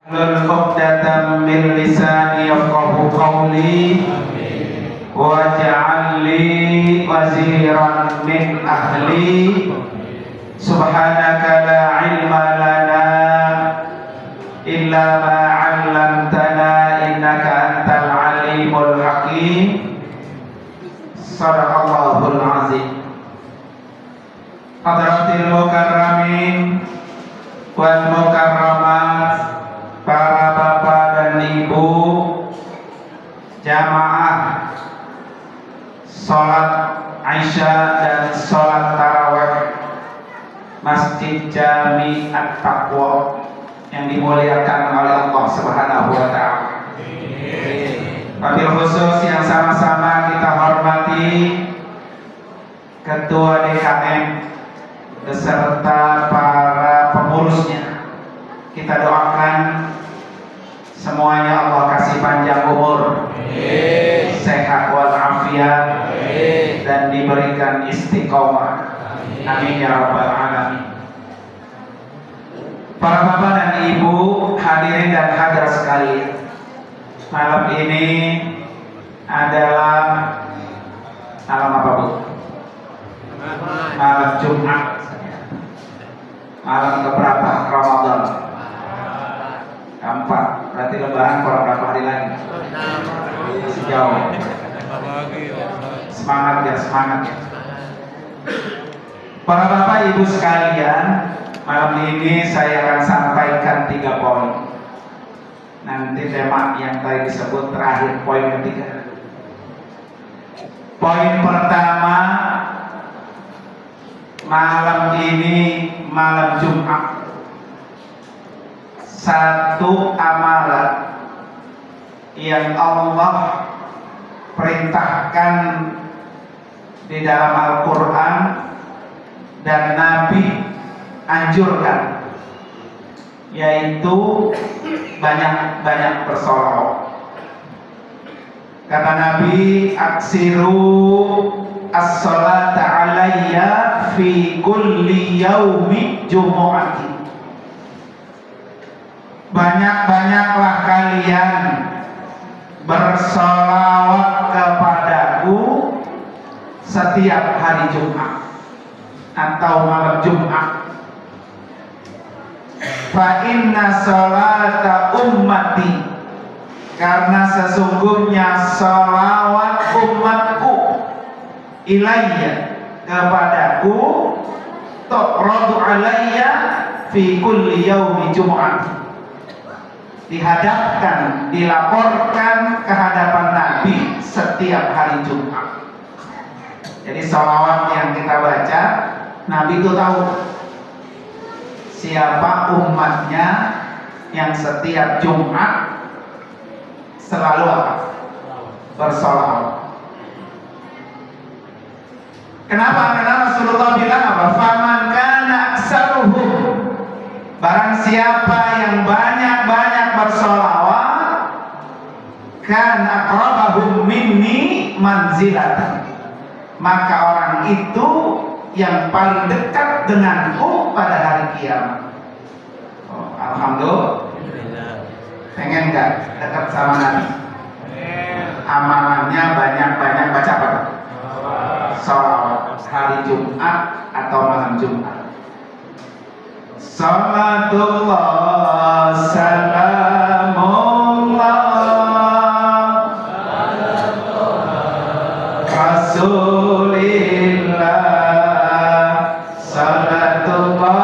Wahlul 'uqdatam min lisani yafqahu qawli waj'al li waziran min ahli subhanaka la ilma lana illa ma 'allamtana innaka antal alimul hakim. Shadaqallahul azim. Hadratil mukarramin wal mukarramat, para bapak dan ibu jamaah sholat Isya dan sholat tarawih Masjid Jami At-Taqwa yang dimuliakan oleh Allah Subhanahu wa Ta'ala. Wabil khusus yang sama-sama kita hormati Ketua DKM beserta para pengurusnya. Kita doakan semuanya Allah kasih panjang umur, sehat walafiat, dan diberikan istiqomah. Amin ya rabbal alamin. Para bapak dan ibu, hadirin dan hadirat sekalian, malam ini adalah malam apa bu? Malam Jumat. Malam keberapa Ramadan? Keempat. Berarti lebaran kurang berapa hari lagi? Masih jauh. Semangat ya, semangat ya. Para bapak ibu sekalian, malam ini saya akan sampaikan 3 poin. Nanti tema yang tadi disebut terakhir, poin ketiga. Poin pertama, malam ini malam Jumat, satu amalan yang Allah perintahkan di dalam Al-Quran dan Nabi anjurkan, yaitu banyak-banyak bersolawat. Kata Nabi, aksiru as-salata alayya fi kulli yaumi jumu'ati. Banyak-banyaklah kalian bersolawat kepadaku setiap hari Jumat atau malam Jumat. Fa inna sholata ummati, karena sesungguhnya sholawat umatku ilayya, kepadaku, tu'radu alayya fi kulli yaumi jumu'ah, dihadapkan, dilaporkan ke hadapan Nabi setiap hari Jumat. Jadi sholawat yang kita baca, Nabi itu tahu siapa umatnya yang setiap Jumat selalu apa? Bersolawat. Kenapa? Karena Rasulullah bilang apa? Faman kana aksaruhum, barang siapa yang banyak-banyak bersolawat, kan aqrabahum minni manzilatan, maka orang itu yang paling dekat denganku pada hari kiamat. Oh, alhamdulillah. Pengen gak dekat sama Nabi? Amalannya banyak-banyak baca apa? Sholawat hari Jumat atau malam Jumat. Salatullah salamullah Rasulillah, salatullah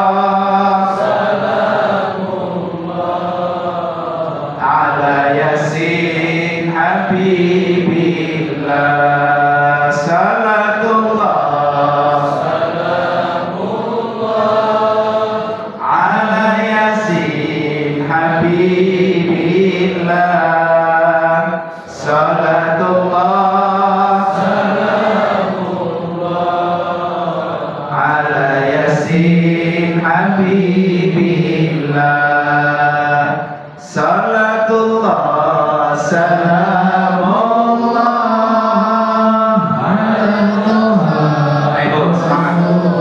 salamullah ala yasin habibillah, salatullah salamullah ala yasin habibillah, salatullah salamullah ala yasin habibillah, salatullah salamullah ala. Ayo semangat.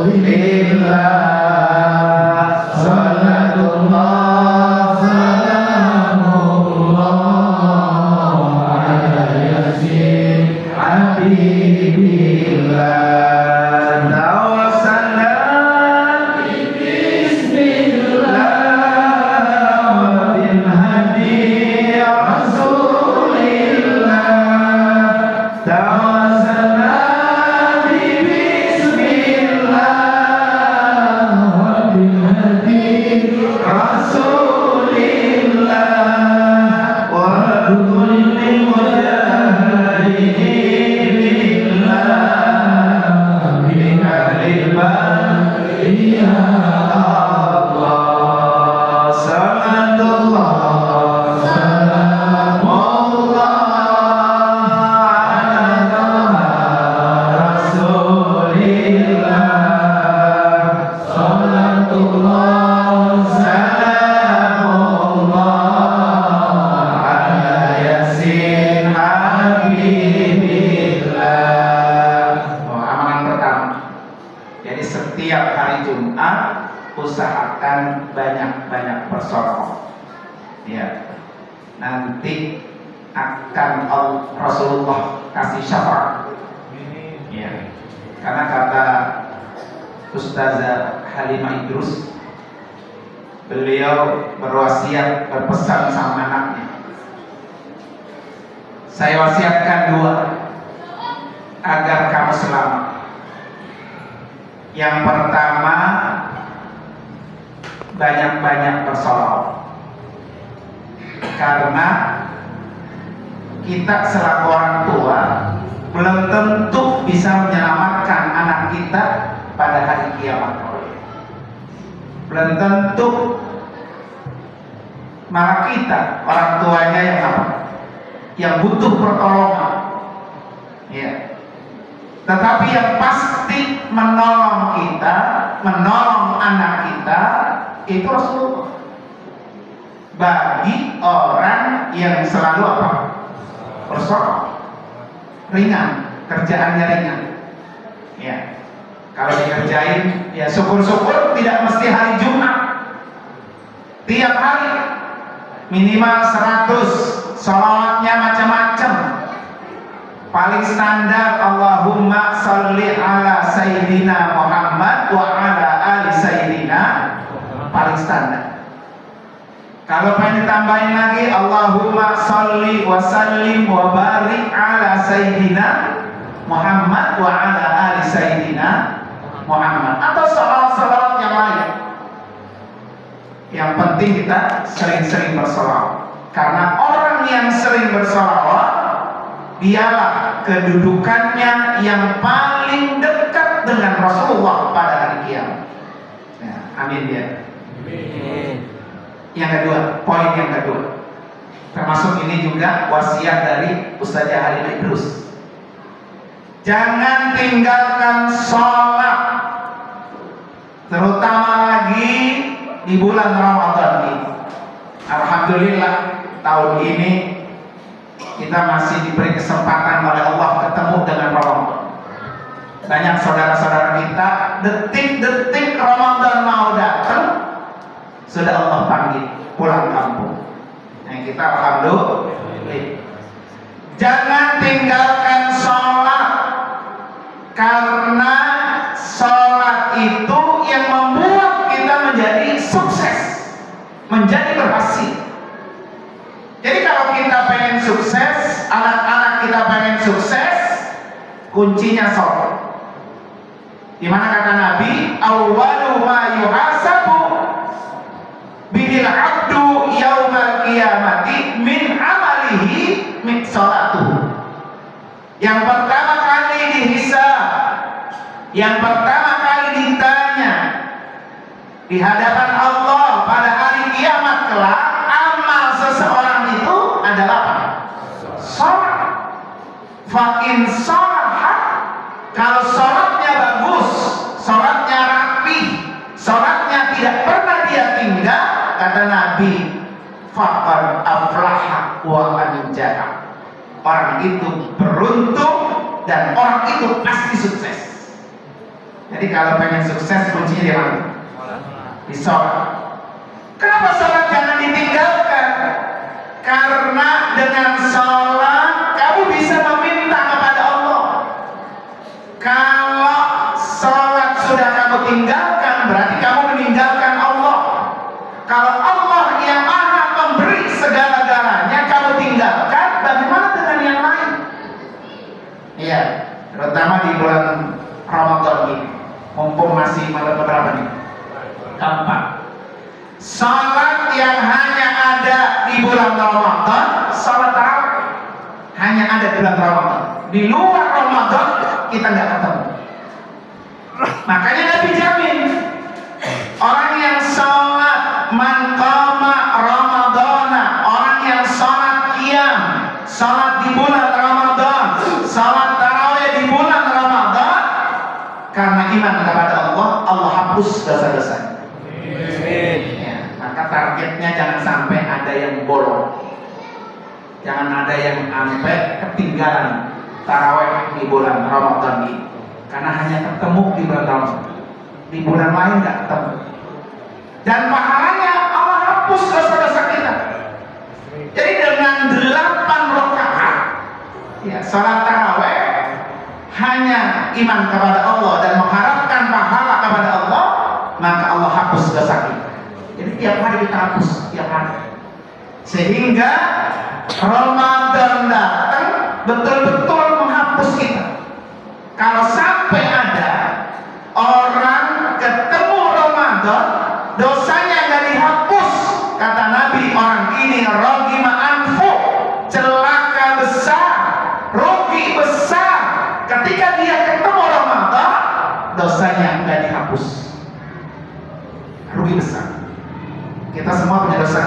Billah, salatullah salamullah Ya, nanti akan Rasulullah kasih syafaat. Ya, karena kata Ustazah Halimah Idrus, beliau berwasiat, berpesan sama anaknya, saya wasiatkan 2 agar kamu selamat. Yang pertama, banyak-banyak bersolawat, karena kita selaku orang tua belum tentu bisa menyelamatkan anak kita pada hari kiamat. Belum tentu, malah kita orang tuanya yang apa? Yang butuh pertolongan. Ya. Tetapi yang pasti menolong kita, menolong anak kita itu Rasulullah. Bagi orang yang selalu apa? Bersolat. Ringan, kerjaannya ringan. Ya. Kalau dikerjain, ya syukur-syukur tidak mesti hari Jumat. Tiap hari minimal 100, sholawatnya macam-macam. Paling standar Allahumma sholli ala Sayyidina Muhammad wa ala ali Sayyidina, paling standar. Kalau pengen ditambahin lagi Allahumma sholli wa sallim wa barik ala Sayyidina Muhammad wa ala ali Sayyidina Muhammad, atau salawat-salawat yang lain. Yang penting kita sering-sering bersalawat, karena orang yang sering bersalawat dialah kedudukannya yang paling dekat dengan Rasulullah pada hari kiamat. Ya, amin ya. Amin. Yang kedua, poin yang kedua, termasuk ini juga wasiat dari Ustazah Halimah Idrus. Jangan tinggalkan sholat, terutama lagi di bulan Ramadan ini. Alhamdulillah tahun ini kita masih diberi kesempatan oleh Allah ketemu dengan Ramadan. Banyak saudara-saudara kita detik-detik Ramadan mau datang sudah Allah panggil pulang kampung. Nah, kita alhamdulillah. Jangan tinggalkan sholat, karena sholat itu yang membuat kita menjadi sukses, menjadi berhasil. Jadi kalau kita pengen sukses, anak-anak kita pengen sukses, kuncinya sholat. Dimana kata Nabi, awwalu ma yuhasabu bihil abdu yaumal qiyamati min amalihi min sholatuhu. Yang pertama kali dihisab, yang pertama kali ditanya di hadapan Allah pada hari kiamat kelak, amal seseorang itu adalah apa? Sholat. Fa in sholahat, kalau sholatnya bagus, sholatnya rapi, sholatnya tidak pernah dia tinggal, kata Nabi, faqad aflaha wa anjaha. Orang itu beruntung dan orang itu pasti sukses. Jadi kalau pengen sukses, kuncinya di mana? Di sholat. Kenapa sholat jangan ditinggalkan? Karena dengan sholat kamu bisa meminta kepada Allah. Kalau sholat sudah kamu tinggalkan, berarti kamu meninggalkan Allah. Kalau Allah yang maha memberi segala-galanya kamu tinggalkan, bagaimana dengan yang lain? Iya, terutama di bulan Ramadan ini, mumpung masih malam berapa nih? Keempat. Salat yang hanya ada di bulan Ramadan, salat tarawih hanya ada di bulan Ramadan. Di luar Ramadan kita nggak ketemu. Makanya Nabi jamin, orang yang salat man qama Ramadana, orang yang salat qiyam, salat di bulan Ramadan, salat tarawih di bulan Ramadan, karena iman kepada Allah, Allah hapus dosa-dosanya. Ya, maka targetnya jangan sampai ada yang bolong, jangan ada yang sampai ketinggalan tarawih di bulan Ramadan ini, karena hanya ketemu di bulan Ramadan, di bulan lain nggak ketemu. Dan pahalanya Allah hapus dosa-dosa kita. sholat tarawih hanya iman kepada Allah dan mengharapkan pahala kepada Allah, maka Allah hapus dosa kita. Jadi tiap hari kita hapus, tiap hari. Sehingga Ramadan datang betul-betul menghapus kita. Kalau sampai ada orang ketemu Ramadan, dosanya nggak dihapus, kata Nabi, orang ini rogima anfu, celaka besar, rugi besar. Ketika dia ketemu Ramadan, dosanya nggak dihapus, rugi besar. Kita semua punya dosa,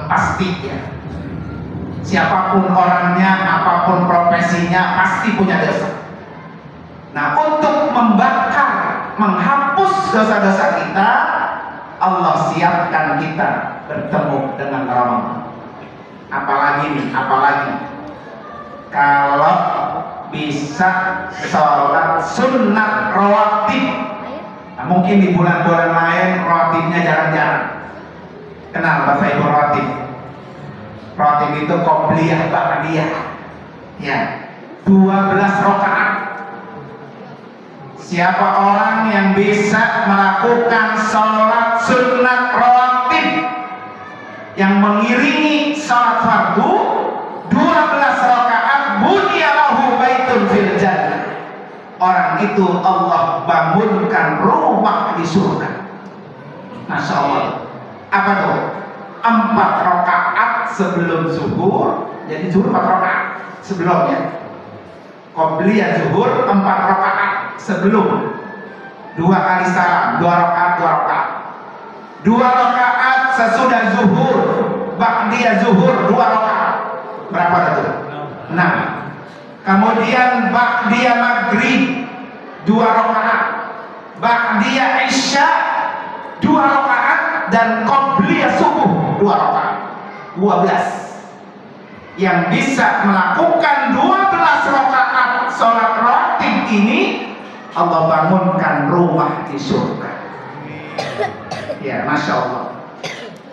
pasti ya. Siapapun orangnya, apapun profesinya, pasti punya dosa. Nah, untuk membakar, menghapus dosa-dosa kita, Allah siapkan kita bertemu dengan Ramadan. Apalagi nih, apalagi kalau bisa sholat sunnat rawatib. Nah, mungkin di bulan-bulan lain rawatibnya jarang-jarang. Kenal Bapak Ibu rawatib? Rawatib itu qobliyah ba'diyah. Ya, 12 rakaat. Siapa orang yang bisa melakukan sholat sunnat rawatib yang mengiringi sholat fardu 12 rakaat, bunyalahu baitun fil jannah, orang itu Allah bangunkan rumah di surga. Masya Allah. Apa tuh? 4 rakaat sebelum zuhur. Jadi zuhur 4 rakaat sebelumnya. Qobliyah zuhur 4 rakaat sebelum. 2 kali salam, 2 rakaat, 2 rakaat. 2 rakaat sesudah zuhur, ba'diyah zuhur 2 rakaat. Berapa itu? 6. Kemudian ba'diyah maghrib 2 rakaat, ba'diyah isya 2 rakaat, dan qobliyah subuh 2 rakaat. 12. Yang bisa melakukan 12 rakaat sholat rawatib ini, Allah bangunkan rumah di surga. Ya, Masya Allah.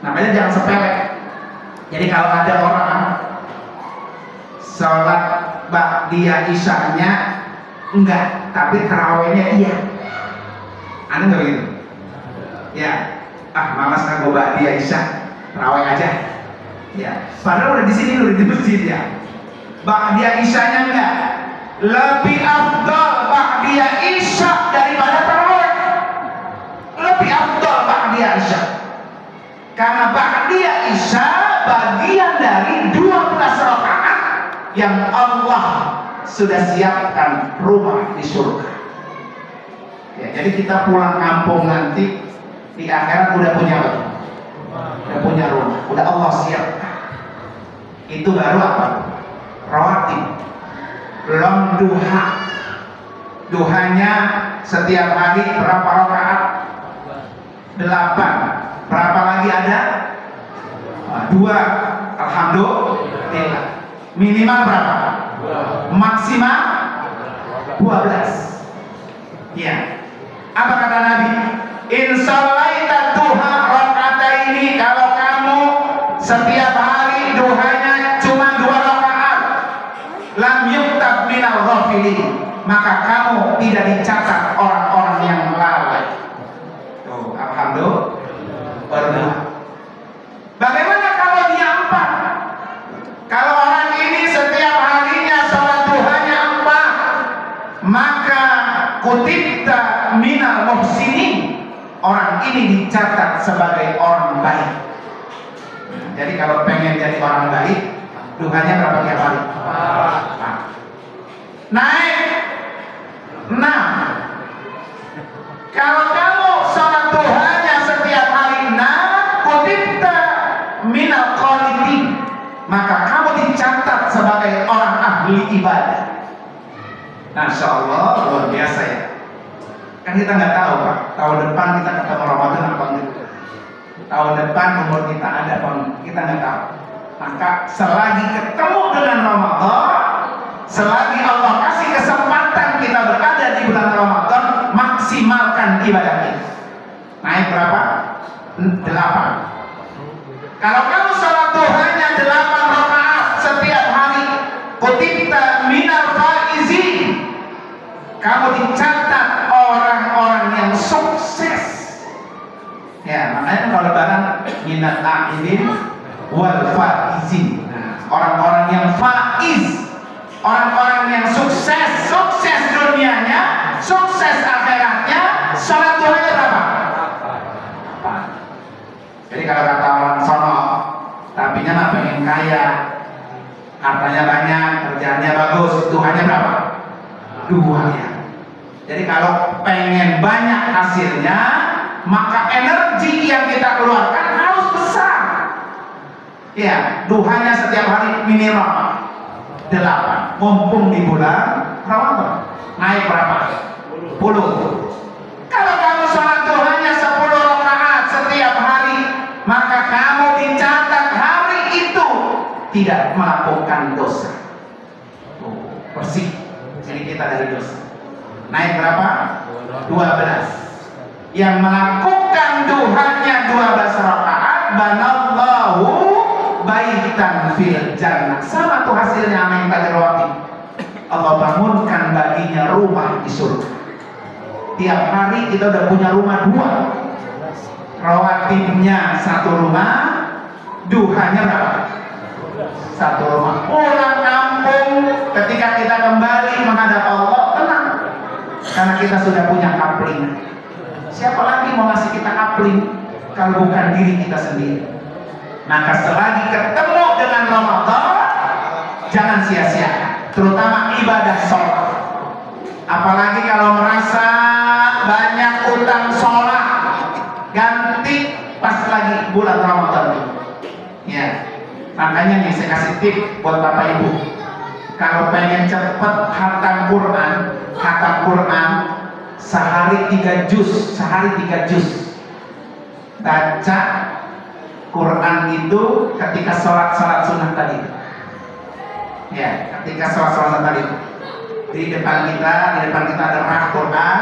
Namanya jangan sepele. Jadi kalau ada orang sholat ba'diyah isyanya enggak, tapi tarawihnya iya, Anda enggak begitu? Ya, malas kan gue ba'diyah isya, tarawih aja. Ya, padahal udah di sini, udah di masjid ya. Ba'diyah isyanya enggak, lebih afdal ba'diyah isya daripada tarawih. Lebih afdal ba'diyah isya, karena ba'diyah isya bagian dari 12 rakaat yang Allah sudah siapkan rumah di surga. Ya, jadi kita pulang kampung nanti di akhirat udah punya apa? Udah punya rumah, udah Allah siapkan. Itu baru apa? Rawatib. Belum duha. Duhanya setiap hari berapa rakaat? 8. Berapa lagi ada? 2. Alhamdulillah. Minimal berapa? Maksimal 12. Ya. Apa kata Nabi? Insyallaita duha rakaataini, kalau kamu setiap hari duhanya cuma 2 rakaat, lam yuktab minal ghafilin, maka kamu tidak dicatat orang-orang yang lalai. Tuh, alhamdulillah. Bagaimana kalau dia 4? Kalau orang ini setiap harinya sholat duhanya 4, maka kutibta minal muhsinin, orang ini dicatat sebagai orang baik. Jadi kalau pengen jadi orang baik, duhanya berapa tiap hari? Naik 6. Kalau kamu sholat duhanya setiap hari 6, kutibta minal qanitin, maka kamu dicatat sebagai orang ahli ibadah. Masya Allah, luar biasa ya. Kan kita nggak tahu Pak, tahun depan kita ketemu Ramadan apa enggak. Tahun depan umur kita ada apa enggak, kita nggak tahu. Maka selagi ketemu dengan Ramadan, selagi Allah kasih kesempatan kita berada di bulan Ramadan, maksimalkan ibadah kita. Naik berapa? 8. Kalau kamu sholat duhanya 8 rakaat setiap hari, fa'ilin wal faizin. Nah, orang-orang yang faiz, orang-orang yang sukses dunianya, sukses akhiratnya, salat duhanya berapa? Jadi kalau kata orang sono, tapinya mah pengen kaya, hartanya banyak, kerjaannya bagus, duhanya berapa? 2 ya. Jadi kalau pengen banyak hasilnya, maka energi yang kita keluarkan harus besar. Ya, duhanya setiap hari minimal 8. Mumpung di bulan Ramadan, naik berapa? 10. Kalau kamu sholat duhanya 10 rakaat setiap hari, maka kamu dicatat hari itu tidak melakukan dosa. Bersih. Jadi kita dari dosa. Naik berapa? 12. Yang melakukan duhanya 12 rakaat, banallahu baitan fil jannah. Sama tuh hasilnya sama yang tadi rawatib. Allah bangunkan baginya rumah di surga. Tiap hari kita udah punya rumah 2. Rawatibnya 1 rumah, duhanya berapa? 1 rumah. Pulang kampung ketika kita kembali menghadap Allah, tenang. Karena kita sudah punya kapling. Siapa lagi mau ngasih kita kapling kalau bukan diri kita sendiri? Maka selagi ketemu dengan Ramadan, jangan sia-sia, terutama ibadah sholat. Apalagi kalau merasa banyak utang sholat, ganti pas lagi bulan Ramadan. Ya, makanya nih saya kasih tip buat Bapak Ibu. Kalau pengen cepet khatam Quran, sehari 3 juz, baca Quran itu ketika sholat sunnah tadi. Ya, ketika sholat tadi. Di depan kita ada rak Quran,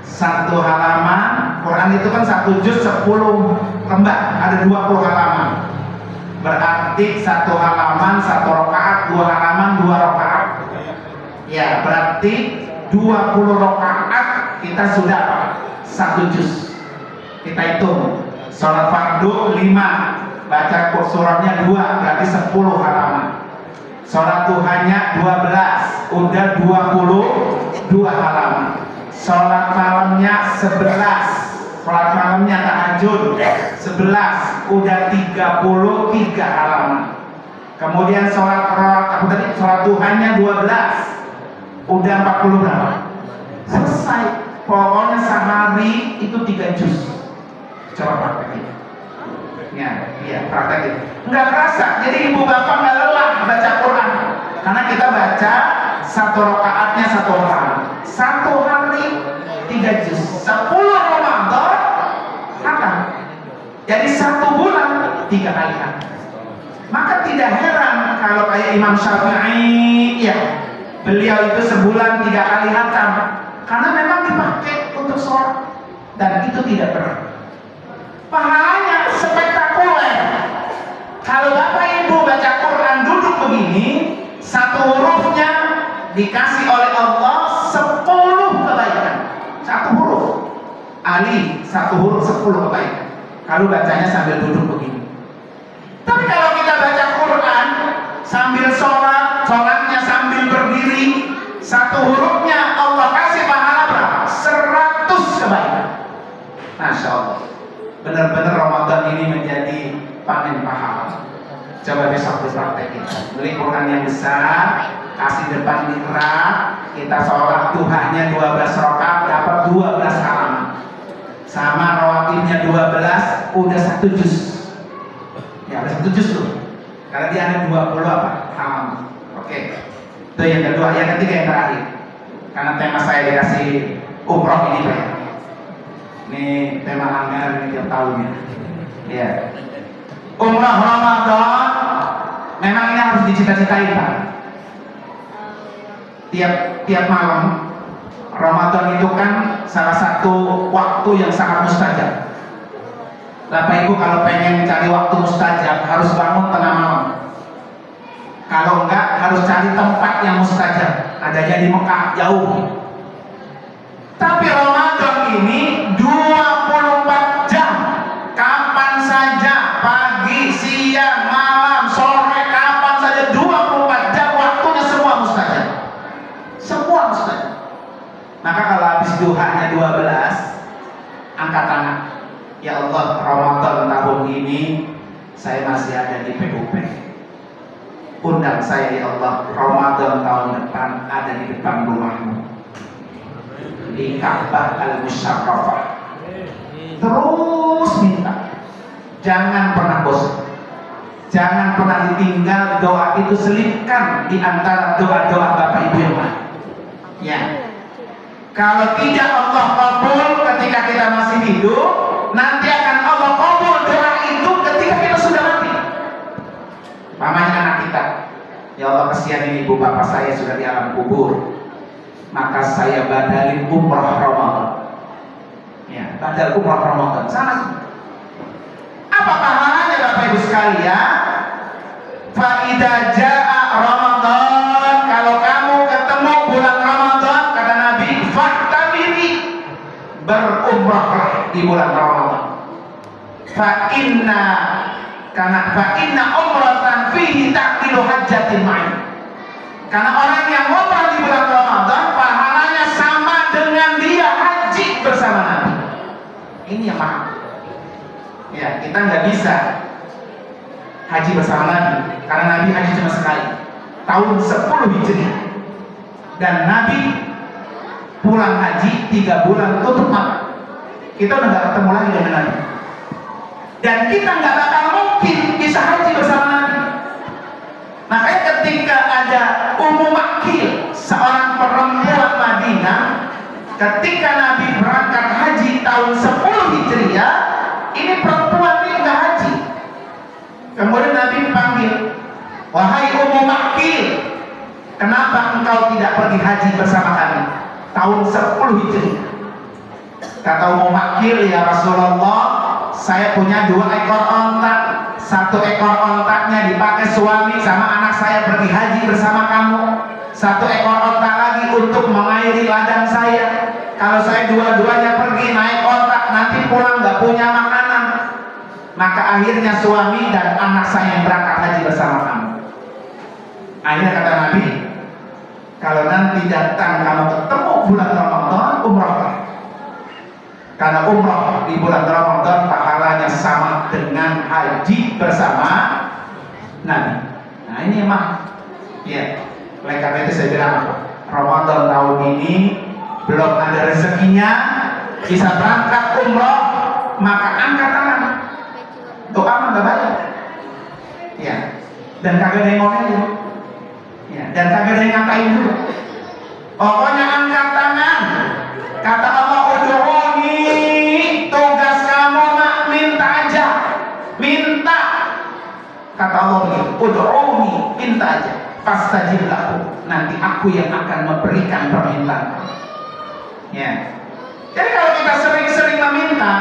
1 halaman. Quran itu kan 1 juz 10 lembar, ada 20 halaman. Berarti 1 halaman 1 rakaat, 2 halaman 2 rakaat. Ya, berarti 20 rakaat kita sudah 1 juz. Kita hitung. Sholat fardu 5, baca surahnya 2, berarti 10 halaman. Sholat duhanya 12, udah 22 halaman. Sholat malamnya 11, sholat malamnya tahajud 11, udah 33 halaman. Kemudian sholat duhanya 12, udah 40 berapa? Selesai. Pokoknya sehari itu 3 juz. Coba praktekin. Ya, praktekin. Nggak kerasa. Jadi ibu bapak nggak lelah baca Quran, karena kita baca 1 rakaatnya 1 halaman. 1 hari 3 juz. 10 Ramadan hatam. Jadi 1 bulan 3 kali hatam. Maka tidak heran kalau kayak Imam Syafi'i, ya, beliau itu sebulan 3 kali hatam, karena memang dipakai untuk sholat dan itu tidak berat. Pahalanya spektakuler. Kalau Bapak Ibu baca Quran duduk begini, 1 hurufnya dikasih oleh Allah 10 kebaikan. 1 huruf alif, 1 huruf 10 kebaikan. Kalau bacanya sambil duduk begini. Tapi kalau kita baca Quran sambil sholatnya sambil berdiri, 1 hurufnya Allah kasih pahala berapa? 100 kebaikan. Masya Allah. Benar-benar Ramadan ini menjadi panen pahala. Coba besok dipraktekin. Beli Quran yang besar, kasih depan mihrab, kita sholat duhanya 12 rakaat, dapat 12 halaman. Sama rawatibnya 12, udah 1 juz. Ya, udah 1 juz tuh. Karena dia ada 20 apa? Halaman. Oke. Itu yang kedua. Yang ketiga, yang terakhir. Karena tema saya dikasih umroh ini, Pak. Ini tema langganan ini tiap tahunnya. Ya. Umrah Ramadan memang ini harus dicita-citain, Pak. Tiap malam Ramadan itu kan salah satu waktu yang sangat mustajab. Bapak Ibu kalau pengen cari waktu mustajab harus bangun tengah malam. Kalau enggak harus cari tempat yang mustajab. Adanya di Mekah jauh. Tapi Ramadan ini 24 jam, kapan saja, pagi, masih ada di PUP. Undang saya ya Allah, Ramadan tahun depan ada di depan rumahmu, di Ka'bah Al-Musyarrafah. Terus minta, jangan pernah bosan, jangan pernah ditinggal. Doa itu selipkan di antara doa-doa Bapak Ibu yang lain. Ya, kalau tidak Allah kabul ketika kita masih hidup, nanti akan Allah kabul doa itu ketika kita sudah mati. Pamannya anak kita, ya Allah kasihan ini ibu bapak saya sudah di alam kubur, maka saya badalin umrah Ramadan. Ya, badal umrah Ramadan sana. Apa pahalanya Bapak Ibu sekalian? Faidah jaa Ramadan, kalau kamu ketemu bulan Ramadan, kata Nabi, faktabiri, berumrahlah di bulan Ramadan. Fa inna umratan fihi ta'dilu hajjatin ma'i. Karena orang yang umrah di bulan Ramadan pahalanya sama dengan dia haji bersama Nabi. Ini yang mahal. Ya, kita nggak bisa haji bersama Nabi karena Nabi haji cuma sekali, tahun 10 Hijriah, dan Nabi pulang haji 3 bulan tutup mata. Kita udah nggak ketemu lagi dengan Nabi, dan kita nggak bakal mungkin bisa haji bersama Nabi. Makanya ketika ada Ummu Makil, seorang perempuan Madinah, ketika Nabi berangkat haji tahun 10 Hijriah, ini perempuan ini nggak haji. Kemudian Nabi panggil, wahai Ummu Makil, kenapa engkau tidak pergi haji bersama kami tahun 10 Hijriah? Kata Ummu Makil, ya Rasulullah, saya punya 2 ekor ontak, 1 ekor ontaknya dipakai suami sama anak saya pergi haji bersama kamu, 1 ekor ontak lagi untuk mengairi ladang saya. Kalau saya dua-duanya pergi naik ontak, nanti pulang nggak punya makanan, maka akhirnya suami dan anak saya yang berangkat haji bersama kamu. Akhirnya kata Nabi, kalau nanti datang kamu ketemu bulan Ramadan, umrahlah. Karena umrah di bulan Ramadan pahalanya sama dengan haji bersama Nabi. Nah ini emang, ya, oleh karena itu saya bilang apa? Ramadan tahun ini belum ada rezekinya bisa berangkat umrah, maka angkat tangan, doa mah nggak banyak, ya, dan kagak ada yang ngomongin, ya, dan kagak ada yang ngapain juga. Pokoknya angkat tangan. Kata Allah, ud'uni, tugas kamu mak minta aja, minta. Kata Allah begitu, ud'uni, minta aja, fastajib lakum, nanti aku yang akan memberikan permintaan. Ya. Jadi kalau kita sering-sering meminta,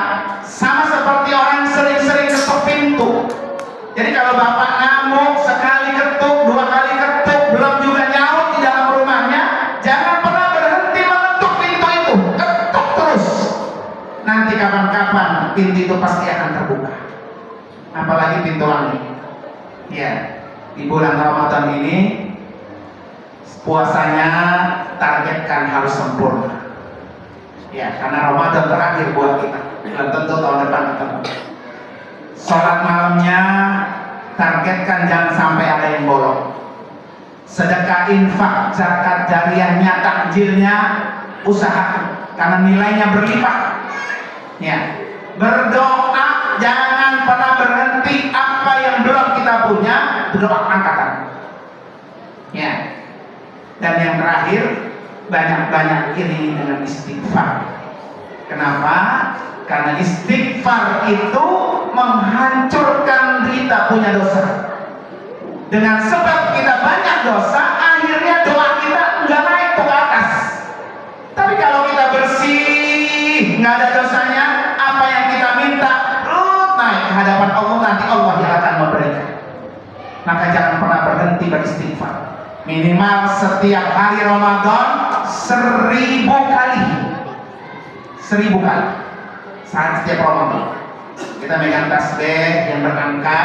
sama seperti orang sering-sering ketuk pintu. Jadi kalau bapak ngamuk sekali ketuk, 2 kali ketuk, belum juga nyaut di dalam rumahnya, jangan pernah berhenti mengetuk pintu itu, ketuk terus. Nanti kapan-kapan pintu itu pasti akan terbuka. Apalagi pintu langit. Ya, di bulan Ramadan ini puasanya targetkan harus sempurna. Ya, karena Ramadan terakhir buat kita, belum tentu tahun depan ketemu. Sholat malamnya targetkan jangan sampai ada yang bolong. Sedekah, infak, zakat jariyahnya, takjilnya usahakan karena nilainya berlipat. Ya, berdoa jangan pernah berhenti. Apa yang belum kita punya, berdoa angkatan. Ya, dan yang terakhir, banyak-banyak iringi dengan istighfar. Kenapa? Karena istighfar itu menghancurkan kita punya dosa. Dengan sebab kita banyak dosa, akhirnya doa kita nggak naik ke atas. Tapi kalau kita bersih, nggak ada dosanya, apa yang kita minta naik ke hadapan Allah, nanti Allah yang akan memberikan. Maka jangan pernah berhenti beristighfar. Minimal setiap hari Ramadan 1000 kali. 1000 kali. Saat setiap Ramadan kita megang tasbih yang berangka,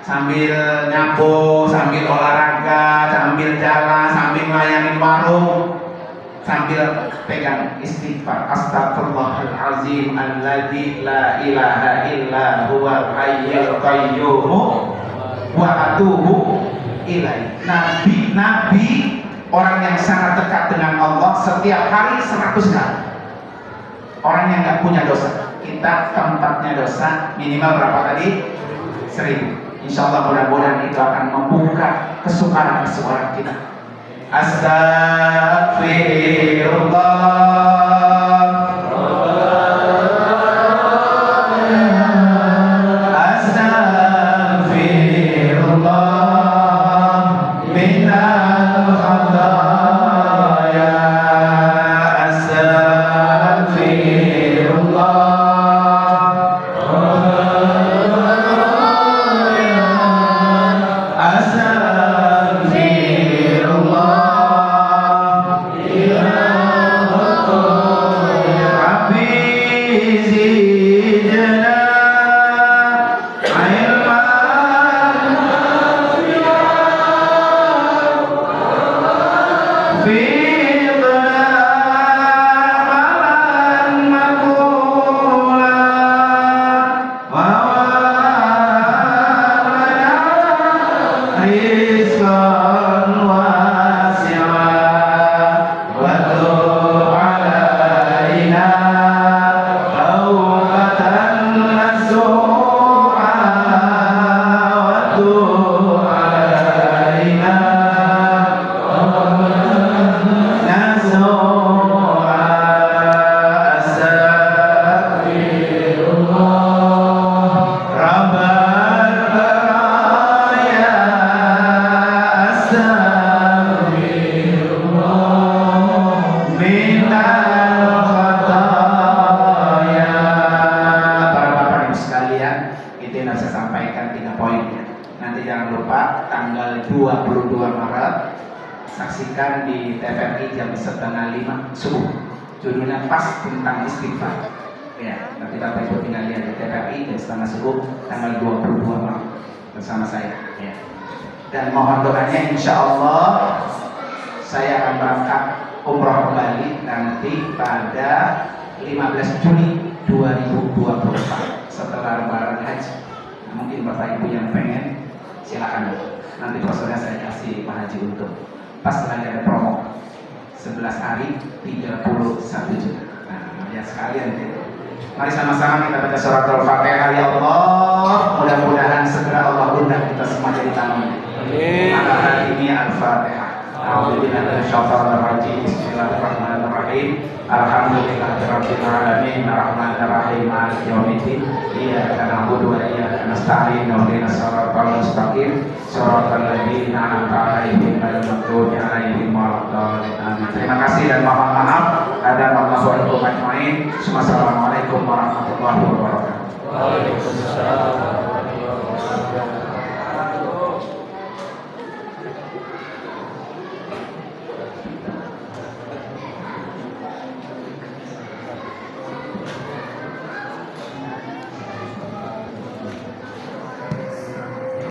sambil nyapu, sambil olahraga, sambil jalan, sambil melayani warung, sambil pegang istighfar. Astagfirullahalazim alladzi la ilaha illa huwal hayyul qayyum ilaihi. Nabi orang yang sangat dekat dengan Allah setiap hari 100 kali. Orang yang nggak punya dosa, kita tempatnya dosa minimal berapa tadi? 1000. Insya Allah mudah-mudahan itu akan membuka kesukaran kita. Astagfirullah. Saksikan di TVRI jam 4:30 subuh. Judulnya pas tentang istighfar. Ya, nanti Bapak Ibu tinggal lihat di TVRI jam 4:30 subuh tanggal 22 Maret bersama saya. Ya. Dan mohon doanya, insya Allah saya akan berangkat umroh kembali nanti pada 15 Juni 2024 setelah Lebaran Haji. Nah, mungkin Bapak Ibu yang pengen silakan. Nanti prosedurnya saya kasih Pak Haji untuk pas lagi ada promo 11 hari 31 juta. Nah, ya sekalian gitu. Mari sama-sama kita baca surat Al-Fatihah. Ya Allah, mudah-mudahan segera Allah undang kita semua jadi tamu. Amin. Maka hari ini Al-Fatihah. A'udzubillahi minasyaitonir rajim. Bismillahirrahmanirrahim. Alhamdulillahirabbil alamin. Arrahmanirrahim. Maliki yaumiddin. Iyyaka na'budu wa iyyaka nasta'in. Ihdinas siratal mustaqim. Shiratal ladzina an'amta 'alaihim ghairil maghdubi 'alaihim waladdallin. Amin. Terima kasih dan mohon maaf. Hadanallahu wa iyyakum ajmain. Wassalamualaikum warahmatullahi wabarakatuh. Waalaikumsalam.